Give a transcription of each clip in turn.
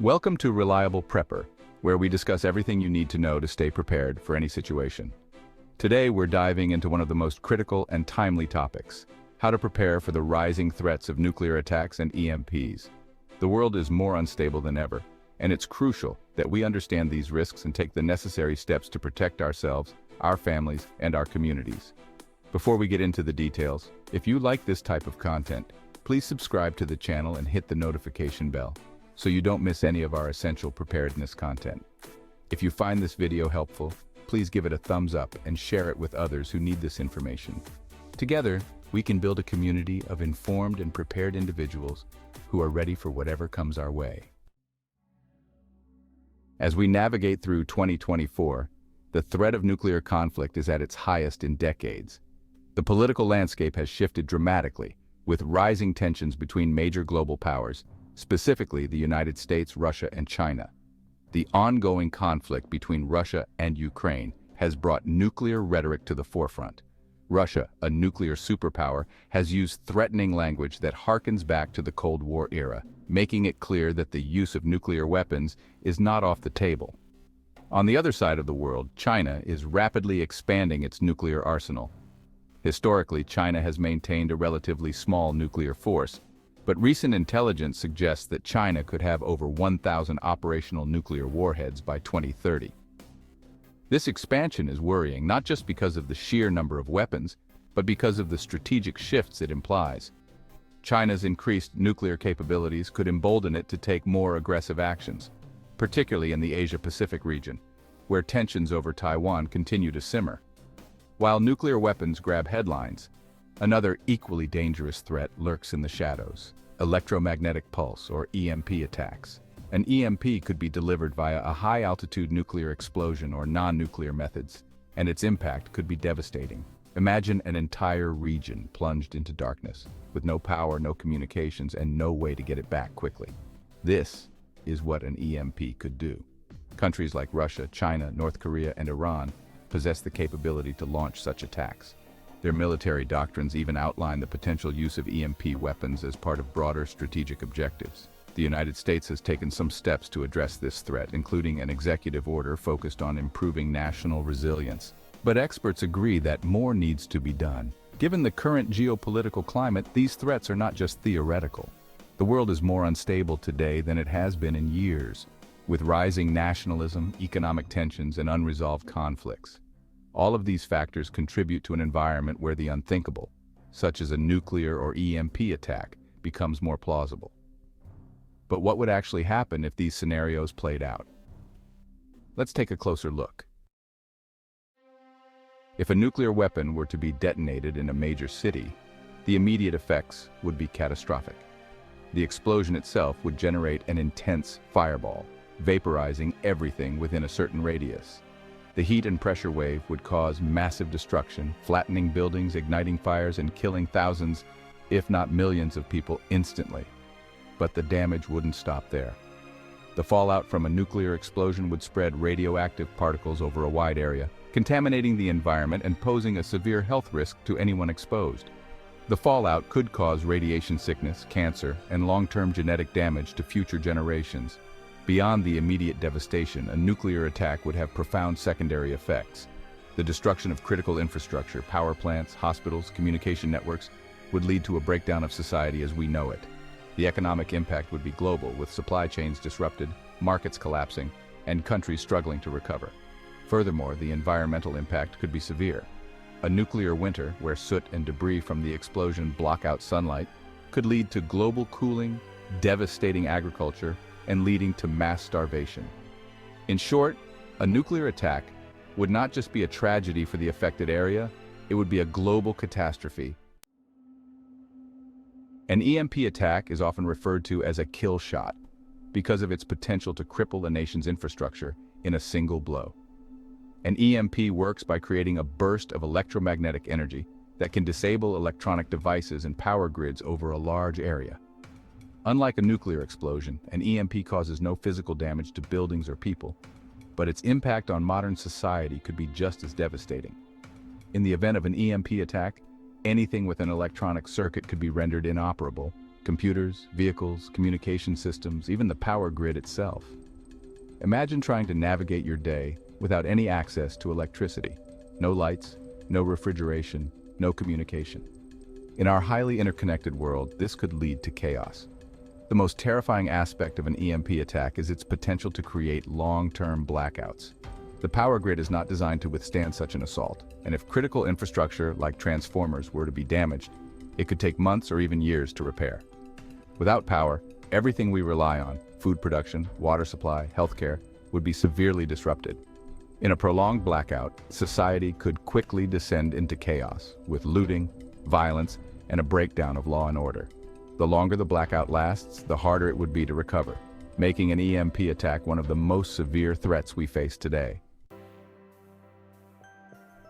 Welcome to Reliable Prepper, where we discuss everything you need to know to stay prepared for any situation. Today, we're diving into one of the most critical and timely topics: how to prepare for the rising threats of nuclear attacks and EMPs. The world is more unstable than ever, and it's crucial that we understand these risks and take the necessary steps to protect ourselves, our families, and our communities. Before we get into the details, if you like this type of content, please subscribe to the channel and hit the notification bell so you don't miss any of our essential preparedness content. If you find this video helpful, please give it a thumbs up and share it with others who need this information. Together, we can build a community of informed and prepared individuals who are ready for whatever comes our way. As we navigate through 2024, the threat of nuclear conflict is at its highest in decades. The political landscape has shifted dramatically, with rising tensions between major global powers, specifically the United States, Russia, and China. The ongoing conflict between Russia and Ukraine has brought nuclear rhetoric to the forefront. Russia, a nuclear superpower, has used threatening language that harkens back to the Cold War era, making it clear that the use of nuclear weapons is not off the table. On the other side of the world, China is rapidly expanding its nuclear arsenal. Historically, China has maintained a relatively small nuclear force, but recent intelligence suggests that China could have over 1,000 operational nuclear warheads by 2030. This expansion is worrying not just because of the sheer number of weapons, but because of the strategic shifts it implies. China's increased nuclear capabilities could embolden it to take more aggressive actions, particularly in the Asia-Pacific region, where tensions over Taiwan continue to simmer. While nuclear weapons grab headlines, another equally dangerous threat lurks in the shadows: electromagnetic pulse, or EMP attacks. An EMP could be delivered via a high-altitude nuclear explosion or non-nuclear methods, and its impact could be devastating. Imagine an entire region plunged into darkness, with no power, no communications, and no way to get it back quickly. This is what an EMP could do. Countries like Russia, China, North Korea, and Iran possess the capability to launch such attacks. Their military doctrines even outline the potential use of EMP weapons as part of broader strategic objectives. The United States has taken some steps to address this threat, including an executive order focused on improving national resilience. But experts agree that more needs to be done. Given the current geopolitical climate, these threats are not just theoretical. The world is more unstable today than it has been in years, with rising nationalism, economic tensions, and unresolved conflicts. All of these factors contribute to an environment where the unthinkable, such as a nuclear or EMP attack, becomes more plausible. But what would actually happen if these scenarios played out? Let's take a closer look. If a nuclear weapon were to be detonated in a major city, the immediate effects would be catastrophic. The explosion itself would generate an intense fireball, vaporizing everything within a certain radius. The heat and pressure wave would cause massive destruction, flattening buildings, igniting fires, and killing thousands, if not millions of people instantly. But the damage wouldn't stop there. The fallout from a nuclear explosion would spread radioactive particles over a wide area, contaminating the environment and posing a severe health risk to anyone exposed. The fallout could cause radiation sickness, cancer, and long-term genetic damage to future generations. Beyond the immediate devastation, a nuclear attack would have profound secondary effects. The destruction of critical infrastructure, power plants, hospitals, communication networks, would lead to a breakdown of society as we know it. The economic impact would be global, with supply chains disrupted, markets collapsing, and countries struggling to recover. Furthermore, the environmental impact could be severe. A nuclear winter, where soot and debris from the explosion block out sunlight, could lead to global cooling, devastating agriculture, and leading to mass starvation. In short, a nuclear attack would not just be a tragedy for the affected area, it would be a global catastrophe. An EMP attack is often referred to as a kill shot because of its potential to cripple a nation's infrastructure in a single blow. An EMP works by creating a burst of electromagnetic energy that can disable electronic devices and power grids over a large area. Unlike a nuclear explosion, an EMP causes no physical damage to buildings or people, but its impact on modern society could be just as devastating. In the event of an EMP attack, anything with an electronic circuit could be rendered inoperable, computers, vehicles, communication systems, even the power grid itself. Imagine trying to navigate your day without any access to electricity. No lights, no refrigeration, no communication. In our highly interconnected world, this could lead to chaos. The most terrifying aspect of an EMP attack is its potential to create long-term blackouts. The power grid is not designed to withstand such an assault, and if critical infrastructure like transformers were to be damaged, it could take months or even years to repair. Without power, everything we rely on, food production, water supply, healthcare, would be severely disrupted. In a prolonged blackout, society could quickly descend into chaos, with looting, violence, and a breakdown of law and order. The longer the blackout lasts, the harder it would be to recover, making an EMP attack one of the most severe threats we face today.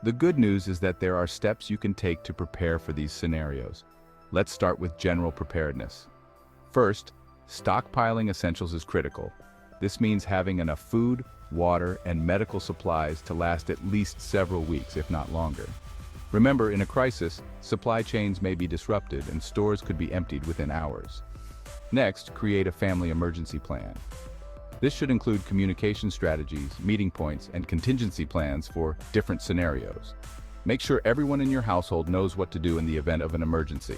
The good news is that there are steps you can take to prepare for these scenarios. Let's start with general preparedness. First, stockpiling essentials is critical. This means having enough food, water, and medical supplies to last at least several weeks, if not longer. Remember, in a crisis, supply chains may be disrupted and stores could be emptied within hours. Next, create a family emergency plan. This should include communication strategies, meeting points, and contingency plans for different scenarios. Make sure everyone in your household knows what to do in the event of an emergency.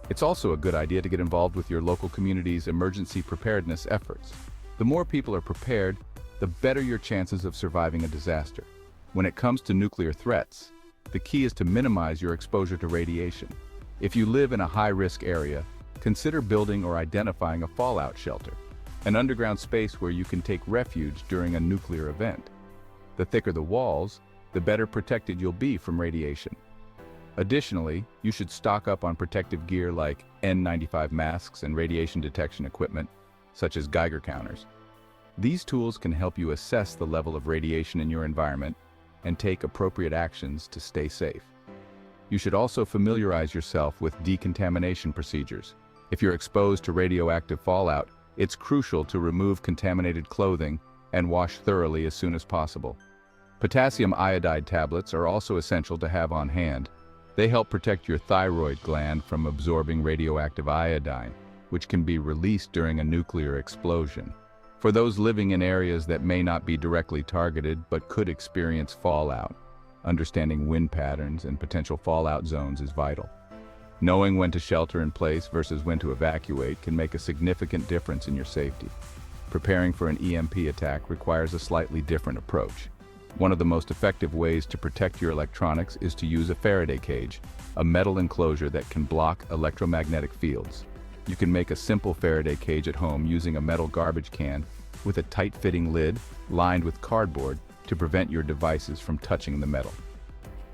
It's also a good idea to get involved with your local community's emergency preparedness efforts. The more people are prepared, the better your chances of surviving a disaster. When it comes to nuclear threats, the key is to minimize your exposure to radiation. If you live in a high-risk area, consider building or identifying a fallout shelter, an underground space where you can take refuge during a nuclear event. The thicker the walls, the better protected you'll be from radiation. Additionally, you should stock up on protective gear like N95 masks and radiation detection equipment, such as Geiger counters. These tools can help you assess the level of radiation in your environment and take appropriate actions to stay safe. You should also familiarize yourself with decontamination procedures. If you're exposed to radioactive fallout, it's crucial to remove contaminated clothing and wash thoroughly as soon as possible. Potassium iodide tablets are also essential to have on hand. They help protect your thyroid gland from absorbing radioactive iodine, which can be released during a nuclear explosion. For those living in areas that may not be directly targeted but could experience fallout, understanding wind patterns and potential fallout zones is vital. Knowing when to shelter in place versus when to evacuate can make a significant difference in your safety. Preparing for an EMP attack requires a slightly different approach. One of the most effective ways to protect your electronics is to use a Faraday cage, a metal enclosure that can block electromagnetic fields. You can make a simple Faraday cage at home using a metal garbage can with a tight-fitting lid lined with cardboard to prevent your devices from touching the metal.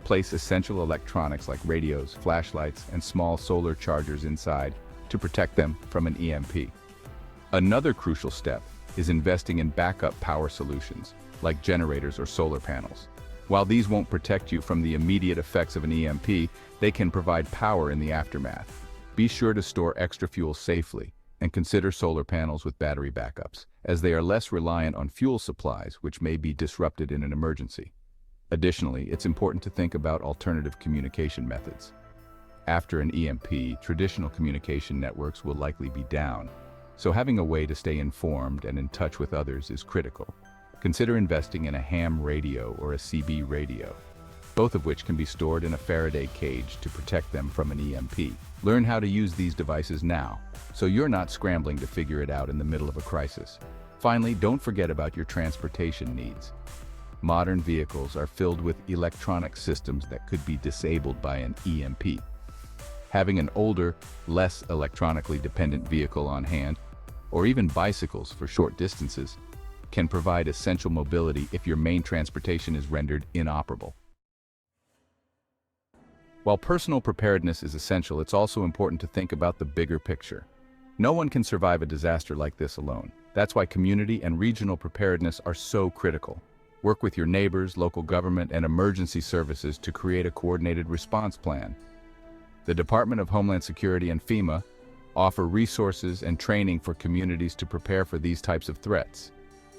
Place essential electronics like radios, flashlights, and small solar chargers inside to protect them from an EMP. Another crucial step is investing in backup power solutions, like generators or solar panels. While these won't protect you from the immediate effects of an EMP, they can provide power in the aftermath. Be sure to store extra fuel safely and consider solar panels with battery backups, as they are less reliant on fuel supplies which may be disrupted in an emergency. Additionally, it's important to think about alternative communication methods. After an EMP, traditional communication networks will likely be down, so having a way to stay informed and in touch with others is critical. Consider investing in a ham radio or a CB radio, both of which can be stored in a Faraday cage to protect them from an EMP. Learn how to use these devices now, so you're not scrambling to figure it out in the middle of a crisis. Finally, don't forget about your transportation needs. Modern vehicles are filled with electronic systems that could be disabled by an EMP. Having an older, less electronically dependent vehicle on hand, or even bicycles for short distances, can provide essential mobility if your main transportation is rendered inoperable. While personal preparedness is essential, it's also important to think about the bigger picture. No one can survive a disaster like this alone. That's why community and regional preparedness are so critical. Work with your neighbors, local government, and emergency services to create a coordinated response plan. The Department of Homeland Security and FEMA offer resources and training for communities to prepare for these types of threats.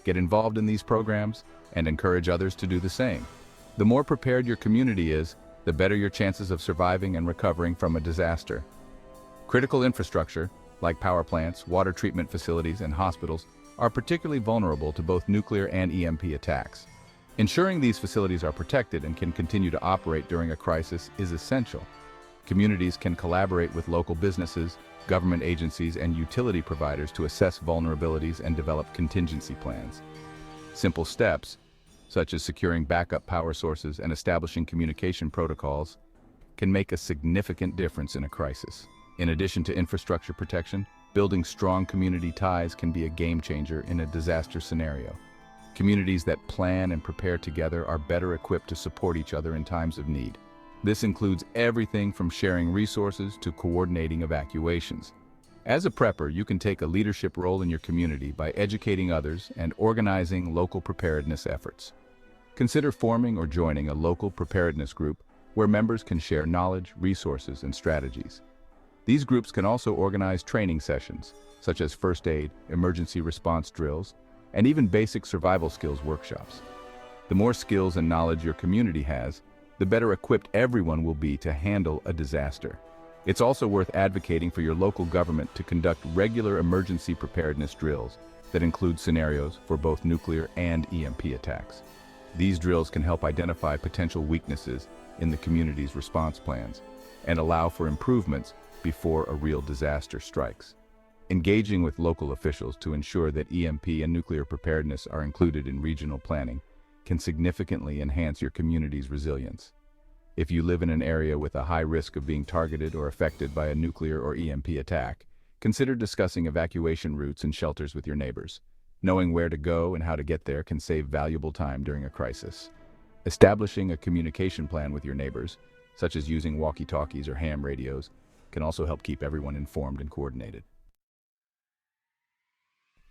Get involved in these programs and encourage others to do the same. The more prepared your community is, the better your chances of surviving and recovering from a disaster. Critical infrastructure, like power plants, water treatment facilities, and hospitals, are particularly vulnerable to both nuclear and EMP attacks. Ensuring these facilities are protected and can continue to operate during a crisis is essential. Communities can collaborate with local businesses, government agencies, and utility providers to assess vulnerabilities and develop contingency plans. Simple steps, such as securing backup power sources and establishing communication protocols, can make a significant difference in a crisis. In addition to infrastructure protection, building strong community ties can be a game changer in a disaster scenario. Communities that plan and prepare together are better equipped to support each other in times of need. This includes everything from sharing resources to coordinating evacuations. As a prepper, you can take a leadership role in your community by educating others and organizing local preparedness efforts. Consider forming or joining a local preparedness group where members can share knowledge, resources, and strategies. These groups can also organize training sessions, such as first aid, emergency response drills, and even basic survival skills workshops. The more skills and knowledge your community has, the better equipped everyone will be to handle a disaster. It's also worth advocating for your local government to conduct regular emergency preparedness drills that include scenarios for both nuclear and EMP attacks. These drills can help identify potential weaknesses in the community's response plans and allow for improvements before a real disaster strikes. Engaging with local officials to ensure that EMP and nuclear preparedness are included in regional planning can significantly enhance your community's resilience. If you live in an area with a high risk of being targeted or affected by a nuclear or EMP attack, consider discussing evacuation routes and shelters with your neighbors. Knowing where to go and how to get there can save valuable time during a crisis. Establishing a communication plan with your neighbors, such as using walkie-talkies or ham radios, can also help keep everyone informed and coordinated.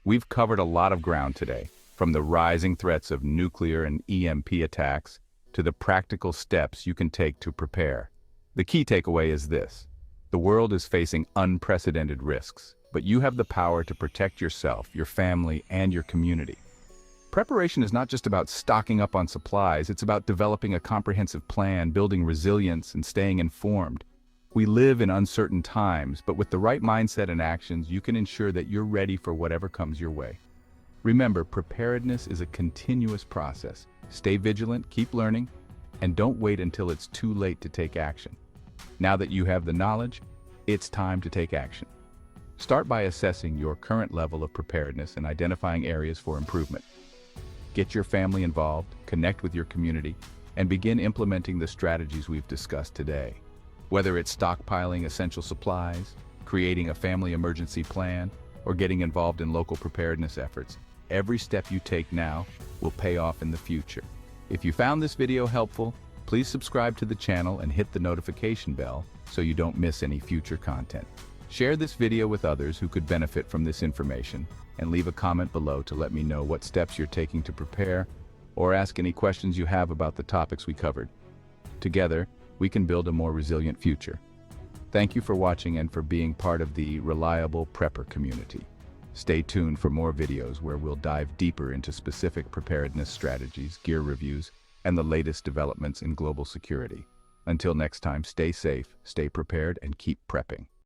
We've covered a lot of ground today, from the rising threats of nuclear and EMP attacks to the practical steps you can take to prepare. The key takeaway is this: the world is facing unprecedented risks, but you have the power to protect yourself, your family, and your community. Preparation is not just about stocking up on supplies, it's about developing a comprehensive plan, building resilience, and staying informed. We live in uncertain times, but with the right mindset and actions, you can ensure that you're ready for whatever comes your way. Remember, preparedness is a continuous process. Stay vigilant, keep learning, and don't wait until it's too late to take action. Now that you have the knowledge, it's time to take action. Start by assessing your current level of preparedness and identifying areas for improvement. Get your family involved, connect with your community, and begin implementing the strategies we've discussed today. Whether it's stockpiling essential supplies, creating a family emergency plan, or getting involved in local preparedness efforts, every step you take now will pay off in the future. If you found this video helpful, please subscribe to the channel and hit the notification bell so you don't miss any future content. Share this video with others who could benefit from this information, and leave a comment below to let me know what steps you're taking to prepare, or ask any questions you have about the topics we covered. Together, we can build a more resilient future. Thank you for watching and for being part of the Reliable Prepper community. Stay tuned for more videos where we'll dive deeper into specific preparedness strategies, gear reviews, and the latest developments in global security. Until next time, stay safe, stay prepared, and keep prepping.